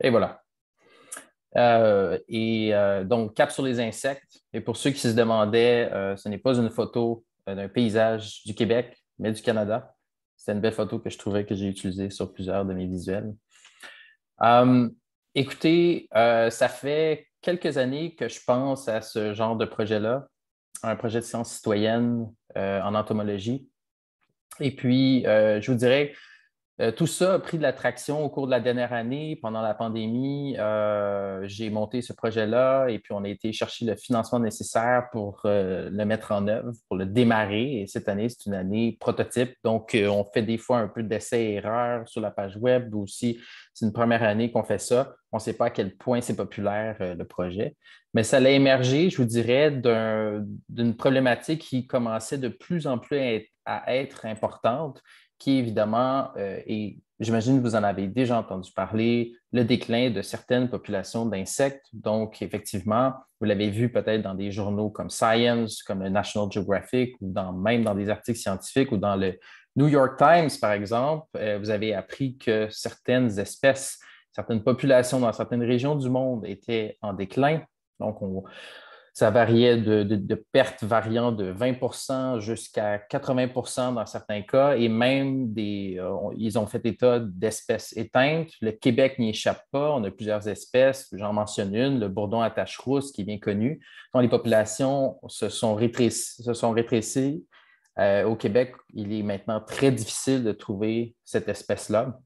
Et voilà. Donc, cap sur les insectes. Et pour ceux qui se demandaient, ce n'est pas une photo d'un paysage du Québec, mais du Canada. C'est une belle photo que je trouvais que j'ai utilisée sur plusieurs de mes visuels. Euh, Écoutez, ça fait quelques années que je pense à ce genre de projet-là, un projet de sciences citoyennes en entomologie. Et puis, je vous dirais, tout ça a pris de l'attraction au cours de la dernière année. Pendant la pandémie, j'ai monté ce projet-là et puis on a été chercher le financement nécessaire pour le mettre en œuvre, pour le démarrer. Et cette année, c'est une année prototype. Donc, on fait des fois un peu d'essais-erreurs sur la page web aussi. C'est une première année qu'on fait ça. On ne sait pas à quel point c'est populaire, le projet. Mais ça l'a émergé, je vous dirais, d'une problématique qui commençait de plus en plus à être importante qui évidemment, et j'imagine que vous en avez déjà entendu parler, le déclin de certaines populations d'insectes. Donc, effectivement, vous l'avez vu peut-être dans des journaux comme Science, comme le National Geographic, ou même dans des articles scientifiques ou dans le New York Times, par exemple, vous avez appris que certaines espèces, certaines populations dans certaines régions du monde étaient en déclin. Donc, ça variait de pertes variant de 20 jusqu'à 80 dans certains cas, et même ils ont fait état d'espèces éteintes. Le Québec n'y échappe pas. On a plusieurs espèces. J'en mentionne une, le bourdon à tache rousse, qui est bien connu. Quand les populations se sont rétrécies, au Québec, il est maintenant très difficile de trouver cette espèce-là.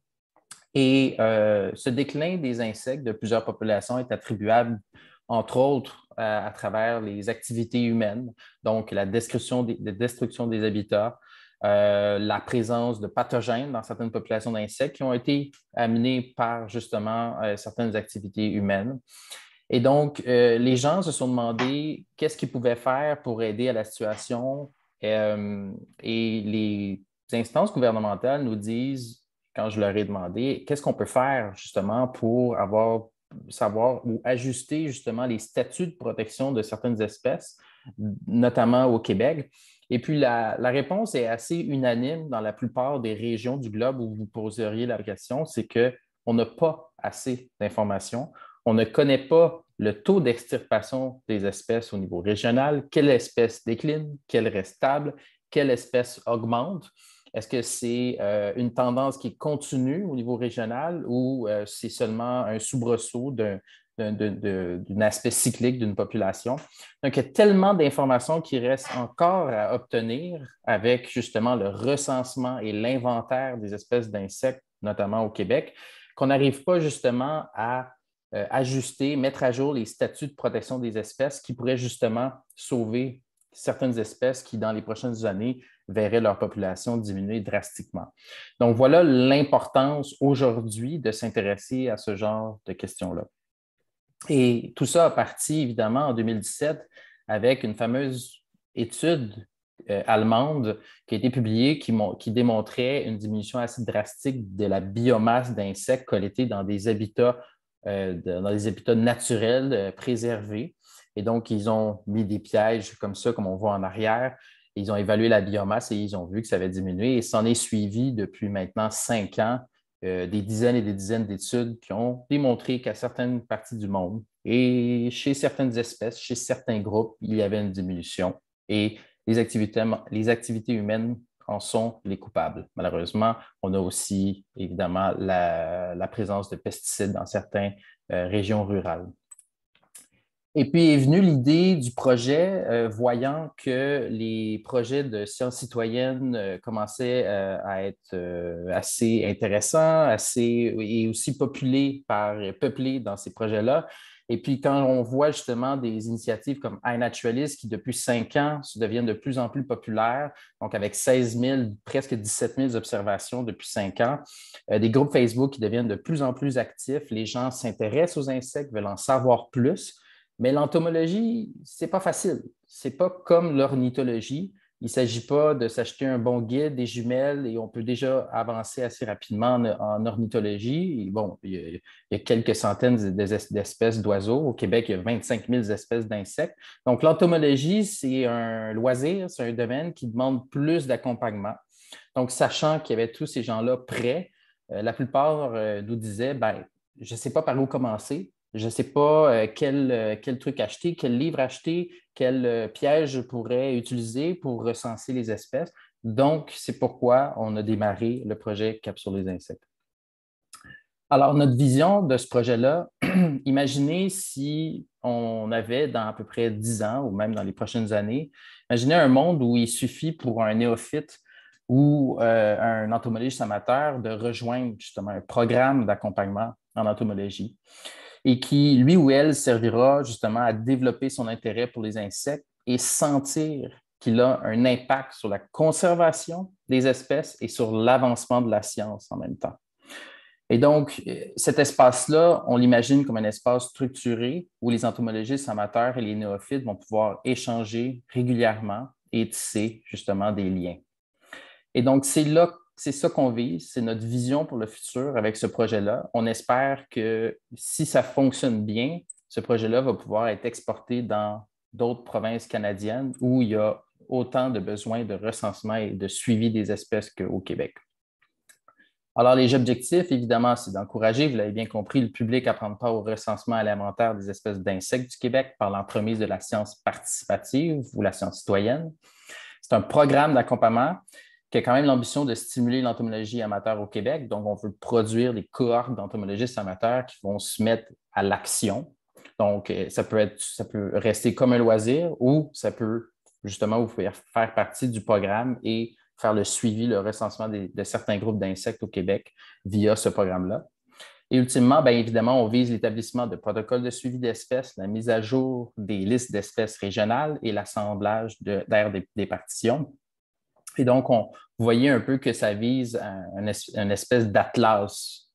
Et ce déclin des insectes de plusieurs populations est attribuable, entre autres, à travers les activités humaines, donc la destruction des habitats, la présence de pathogènes dans certaines populations d'insectes qui ont été amenés par justement certaines activités humaines. Et donc, les gens se sont demandé qu'est-ce qu'ils pouvaient faire pour aider à la situation. Et les instances gouvernementales nous disent, quand je leur ai demandé, qu'est-ce qu'on peut faire justement pour savoir ou ajuster justement les statuts de protection de certaines espèces, notamment au Québec. Et puis, la réponse est assez unanime dans la plupart des régions du globe où vous poseriez la question, c'est qu'on n'a pas assez d'informations. On ne connaît pas le taux d'extirpation des espèces au niveau régional, quelle espèce décline, quelle reste stable, quelle espèce augmente. Est-ce que c'est une tendance qui continue au niveau régional ou c'est seulement un soubresaut d'un aspect cyclique d'une population? Donc, il y a tellement d'informations qui restent encore à obtenir avec justement le recensement et l'inventaire des espèces d'insectes, notamment au Québec, qu'on n'arrive pas justement à ajuster, mettre à jour les statuts de protection des espèces qui pourraient justement sauver certaines espèces qui, dans les prochaines années, verraient leur population diminuer drastiquement. Donc, voilà l'importance aujourd'hui de s'intéresser à ce genre de questions-là. Et tout ça a parti, évidemment, en 2017 avec une fameuse étude allemande qui a été publiée qui démontrait une diminution assez drastique de la biomasse d'insectes collectés dans des habitats naturels préservés. Et donc, ils ont mis des pièges comme ça, comme on voit en arrière. Ils ont évalué la biomasse et ils ont vu que ça avait diminué. Et s'en est suivi depuis maintenant 5 ans des dizaines et des dizaines d'études qui ont démontré qu'à certaines parties du monde et chez certaines espèces, chez certains groupes, il y avait une diminution. Et les activités humaines en sont les coupables. Malheureusement, on a aussi évidemment la présence de pesticides dans certaines régions rurales. Et puis est venue l'idée du projet, voyant que les projets de sciences citoyennes commençaient à être assez intéressants, et aussi peuplés dans ces projets-là. Et puis quand on voit justement des initiatives comme iNaturalist qui depuis 5 ans se deviennent de plus en plus populaires, donc avec 16 000, presque 17 000 observations depuis 5 ans, des groupes Facebook qui deviennent de plus en plus actifs, les gens s'intéressent aux insectes, veulent en savoir plus. Mais l'entomologie, c'est pas facile. C'est pas comme l'ornithologie. Il ne s'agit pas de s'acheter un bon guide, des jumelles, et on peut déjà avancer assez rapidement en ornithologie. Et bon, il y a quelques centaines d'espèces d'oiseaux. Au Québec, il y a 25 000 espèces d'insectes. Donc, l'entomologie, c'est un loisir, c'est un domaine qui demande plus d'accompagnement. Donc, sachant qu'il y avait tous ces gens-là prêts, la plupart nous disaient, ben, je ne sais pas par où commencer. Je ne sais pas quel truc acheter, quel livre acheter, quel piège je pourrais utiliser pour recenser les espèces. Donc, c'est pourquoi on a démarré le projet Cap sur les insectes. Alors, notre vision de ce projet-là, imaginez si on avait dans à peu près 10 ans ou même dans les prochaines années, imaginez un monde où il suffit pour un néophyte ou un entomologiste amateur de rejoindre justement un programme d'accompagnement en entomologie et qui, lui ou elle, servira justement à développer son intérêt pour les insectes et sentir qu'il a un impact sur la conservation des espèces et sur l'avancement de la science en même temps. Et donc, cet espace-là, on l'imagine comme un espace structuré où les entomologistes amateurs et les néophytes vont pouvoir échanger régulièrement et tisser justement des liens. Et donc, c'est ça qu'on vise, c'est notre vision pour le futur avec ce projet-là. On espère que si ça fonctionne bien, ce projet-là va pouvoir être exporté dans d'autres provinces canadiennes où il y a autant de besoins de recensement et de suivi des espèces qu'au Québec. Alors, les objectifs, évidemment, c'est d'encourager, vous l'avez bien compris, le public à prendre part au recensement alimentaire des espèces d'insectes du Québec par l'entremise de la science participative ou la science citoyenne. C'est un programme d'accompagnement qui a quand même l'ambition de stimuler l'entomologie amateur au Québec. Donc, on veut produire des cohortes d'entomologistes amateurs qui vont se mettre à l'action. Donc, ça peut rester comme un loisir ou ça peut, justement, vous pouvez faire partie du programme et faire le suivi, le recensement de certains groupes d'insectes au Québec via ce programme-là. Et ultimement, bien évidemment, on vise l'établissement de protocoles de suivi d'espèces, la mise à jour des listes d'espèces régionales et l'assemblage d'aires des partitions. Et donc, vous voyez un peu que ça vise une espèce d'atlas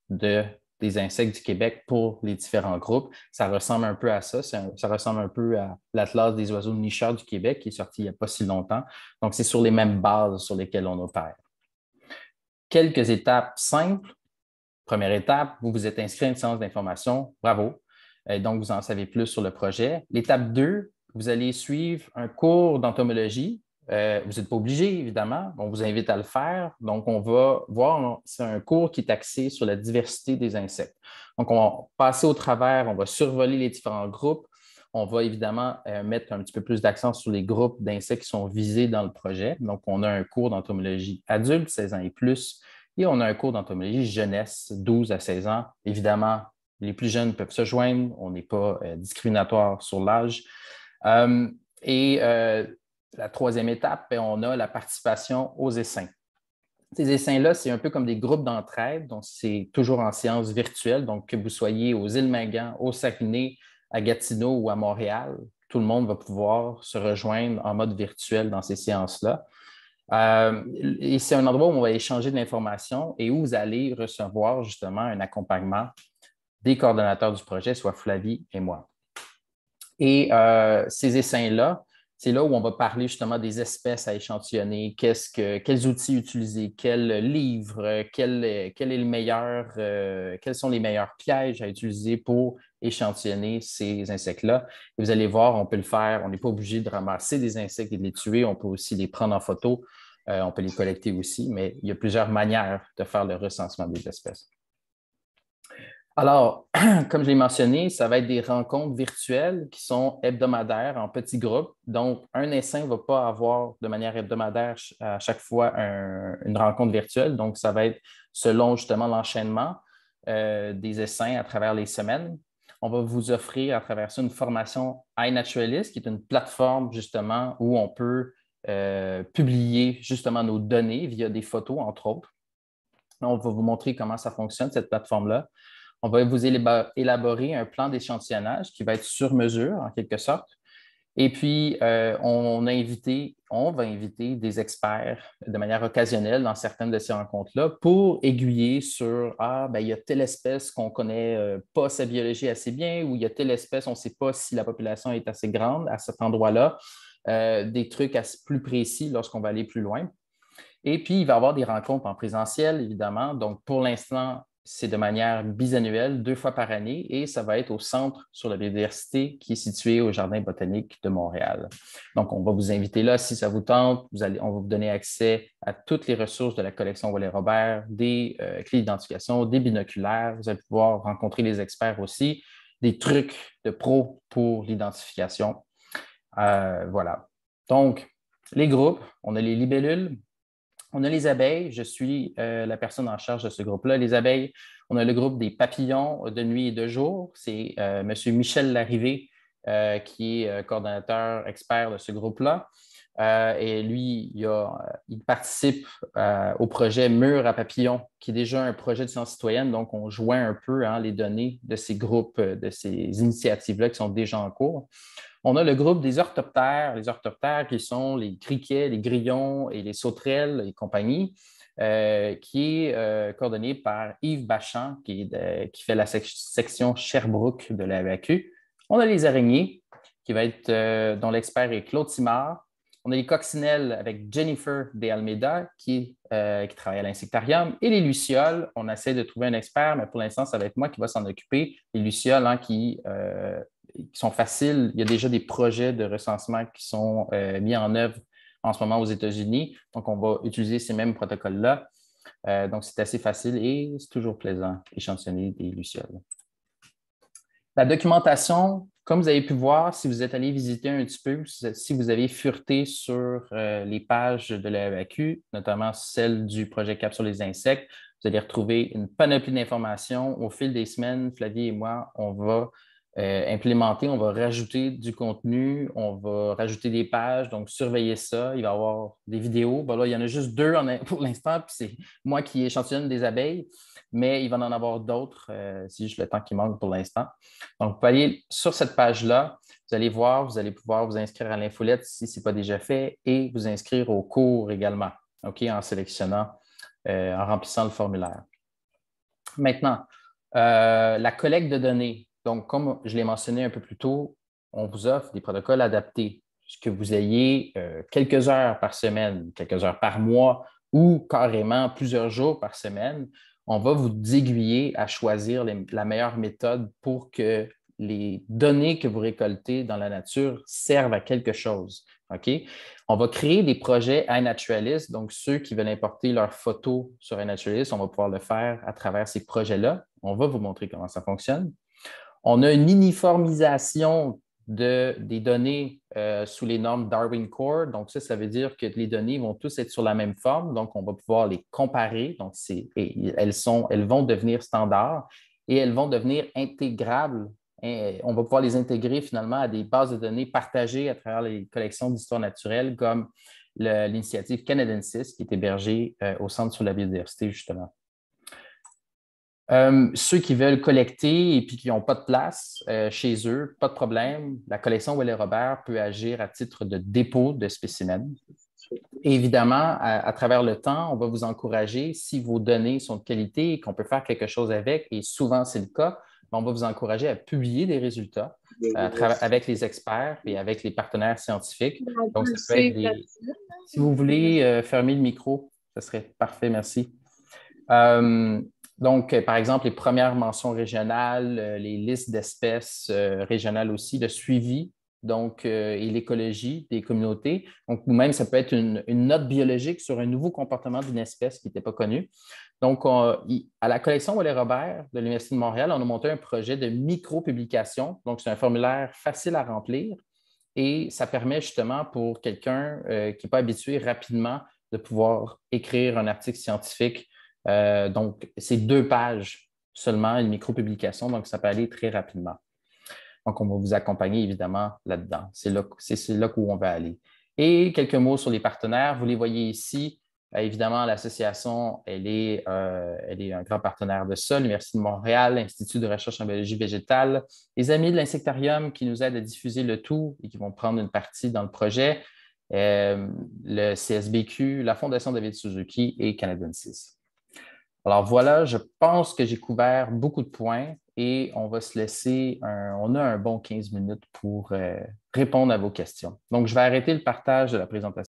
des insectes du Québec pour les différents groupes. Ça ressemble un peu à ça. Ça ressemble un peu à l'Atlas des oiseaux nicheurs du Québec qui est sorti il n'y a pas si longtemps. Donc, c'est sur les mêmes bases sur lesquelles on opère. Quelques étapes simples. Première étape, vous vous êtes inscrit à une séance d'information. Bravo. Donc, vous en savez plus sur le projet. L'étape 2, vous allez suivre un cours d'entomologie. Vous n'êtes pas obligé, évidemment. On vous invite à le faire. Donc, on va voir, c'est un cours qui est axé sur la diversité des insectes. Donc, on va passer au travers, on va survoler les différents groupes. On va évidemment mettre un petit peu plus d'accent sur les groupes d'insectes qui sont visés dans le projet. Donc, on a un cours d'entomologie adulte, 16 ans et plus, et on a un cours d'entomologie jeunesse, 12 à 16 ans. Évidemment, les plus jeunes peuvent se joindre. On n'est pas discriminatoire sur l'âge. La troisième étape, on a la participation aux essaims. Ces essaims-là, c'est un peu comme des groupes d'entraide. Donc, c'est toujours en séance virtuelle. Donc, que vous soyez aux îles Mingan, au Saguenay, à Gatineau ou à Montréal, tout le monde va pouvoir se rejoindre en mode virtuel dans ces séances-là. Et c'est un endroit où on va échanger de l'information et où vous allez recevoir justement un accompagnement des coordonnateurs du projet, soit Flavie et moi. Et ces essaims-là, c'est là où on va parler justement des espèces à échantillonner, quels outils utiliser, quels livres, quels sont les meilleurs pièges à utiliser pour échantillonner ces insectes-là. Et vous allez voir, on peut le faire, on n'est pas obligé de ramasser des insectes et de les tuer, on peut aussi les prendre en photo, on peut les collecter aussi, mais il y a plusieurs manières de faire le recensement des espèces. Alors, comme je l'ai mentionné, ça va être des rencontres virtuelles qui sont hebdomadaires en petits groupes. Donc, un essaim ne va pas avoir de manière hebdomadaire à chaque fois une rencontre virtuelle. Donc, ça va être selon justement l'enchaînement des essaims à travers les semaines. On va vous offrir à travers ça une formation iNaturalist, qui est une plateforme justement où on peut publier justement nos données via des photos, entre autres. On va vous montrer comment ça fonctionne, cette plateforme-là. On va vous élaborer un plan d'échantillonnage qui va être sur mesure, en quelque sorte. Et puis, on va inviter des experts de manière occasionnelle dans certaines de ces rencontres-là pour aiguiller sur il y a telle espèce qu'on ne connaît pas sa biologie assez bien ou il y a telle espèce, on ne sait pas si la population est assez grande à cet endroit-là. Des trucs plus précis lorsqu'on va aller plus loin. Et puis, il va y avoir des rencontres en présentiel, évidemment. Donc, pour l'instant, c'est de manière bisannuelle, 2 fois par année, et ça va être au Centre sur la biodiversité qui est situé au Jardin botanique de Montréal. Donc, on va vous inviter là si ça vous tente. On va vous donner accès à toutes les ressources de la collection Wallet-Robert, des clés d'identification, des binoculaires. Vous allez pouvoir rencontrer les experts aussi, des trucs de pro pour l'identification. Voilà. Donc, les groupes, on a les libellules, on a les abeilles, je suis la personne en charge de ce groupe-là. Les abeilles, on a le groupe des papillons de nuit et de jour. C'est M. Michel Larrivé qui est coordonnateur expert de ce groupe-là. Et lui, il participe au projet Mur à papillons, qui est déjà un projet de science citoyenne. Donc, on joint un peu les données de ces groupes, de ces initiatives-là qui sont déjà en cours. On a le groupe des orthoptères, les orthoptères qui sont les criquets, les grillons et les sauterelles et compagnie, qui est coordonné par Yves Bachand, qui fait la section Sherbrooke de la VAQ. On a les araignées, dont l'expert est Claude Simard. On a les coccinelles avec Jennifer De Almeida, qui travaille à l'insectarium. Et les lucioles, on essaie de trouver un expert, mais pour l'instant, ça va être moi qui va s'en occuper. Les lucioles qui sont faciles. Il y a déjà des projets de recensement qui sont mis en œuvre en ce moment aux États-Unis. Donc, on va utiliser ces mêmes protocoles-là. Donc, c'est assez facile et c'est toujours plaisant d'échantillonner des lucioles. La documentation, comme vous avez pu voir, si vous êtes allé visiter un petit peu, si vous avez fureté sur les pages de la FAQ, notamment celle du projet Cap sur les insectes, vous allez retrouver une panoplie d'informations. Au fil des semaines, Flavie et moi, on va implémenter, on va rajouter du contenu, on va rajouter des pages, donc surveillez ça. Il va y avoir des vidéos. Bon, là, il y en a juste 2 pour l'instant, puis c'est moi qui échantillonne des abeilles, mais il va en avoir d'autres, c'est juste le temps qui manque pour l'instant. Donc, vous pouvez aller sur cette page-là, vous allez voir, vous allez pouvoir vous inscrire à l'infolette si ce n'est pas déjà fait et vous inscrire au cours également, OK, en sélectionnant, en remplissant le formulaire. Maintenant, la collecte de données. Donc, comme je l'ai mentionné un peu plus tôt, on vous offre des protocoles adaptés. Que vous ayez quelques heures par semaine, quelques heures par mois ou carrément plusieurs jours par semaine, on va vous aiguiller à choisir la meilleure méthode pour que les données que vous récoltez dans la nature servent à quelque chose. OK? On va créer des projets iNaturalist, donc ceux qui veulent importer leurs photos sur iNaturalist, on va pouvoir le faire à travers ces projets-là. On va vous montrer comment ça fonctionne. On a une uniformisation des données sous les normes Darwin Core. Donc, ça veut dire que les données vont tous être sur la même forme. Donc, on va pouvoir les comparer. Donc, elles vont devenir standards et elles vont devenir intégrables. On va pouvoir les intégrer finalement à des bases de données partagées à travers les collections d'histoire naturelle comme l'initiative Canadensis qui est hébergée au Centre sur la biodiversité, justement. Ceux qui veulent collecter et puis qui n'ont pas de place chez eux, pas de problème. La collection Wallet-Robert peut agir à titre de dépôt de spécimens. Et évidemment, à travers le temps, on va vous encourager, si vos données sont de qualité et qu'on peut faire quelque chose avec, et souvent c'est le cas, on va vous encourager à publier des résultats avec les experts et avec les partenaires scientifiques. Donc, ça peut être des... Si vous voulez fermer le micro, ce serait parfait, merci. Donc, par exemple, les premières mentions régionales, les listes d'espèces régionales aussi, le suivi donc, et l'écologie des communautés. Donc, ou même, ça peut être une note biologique sur un nouveau comportement d'une espèce qui n'était pas connue. Donc, à la collection Wallet-Robert de l'Université de Montréal, on a monté un projet de micro-publication. Donc, c'est un formulaire facile à remplir et ça permet justement pour quelqu'un qui n'est pas habitué rapidement de pouvoir écrire un article scientifique. Donc, c'est 2 pages seulement, une micro-publication, donc ça peut aller très rapidement. Donc, on va vous accompagner évidemment là-dedans. C'est là où on va aller. Et quelques mots sur les partenaires. Vous les voyez ici. Évidemment, l'association, elle est un grand partenaire de ça. L'Université de Montréal, l'Institut de recherche en biologie végétale, les amis de l'insectarium qui nous aident à diffuser le tout et qui vont prendre une partie dans le projet, le CSBQ, la Fondation David Suzuki et Canadensis. Alors voilà, je pense que j'ai couvert beaucoup de points et on va se laisser, on a un bon 15 minutes pour répondre à vos questions. Donc, je vais arrêter le partage de la présentation.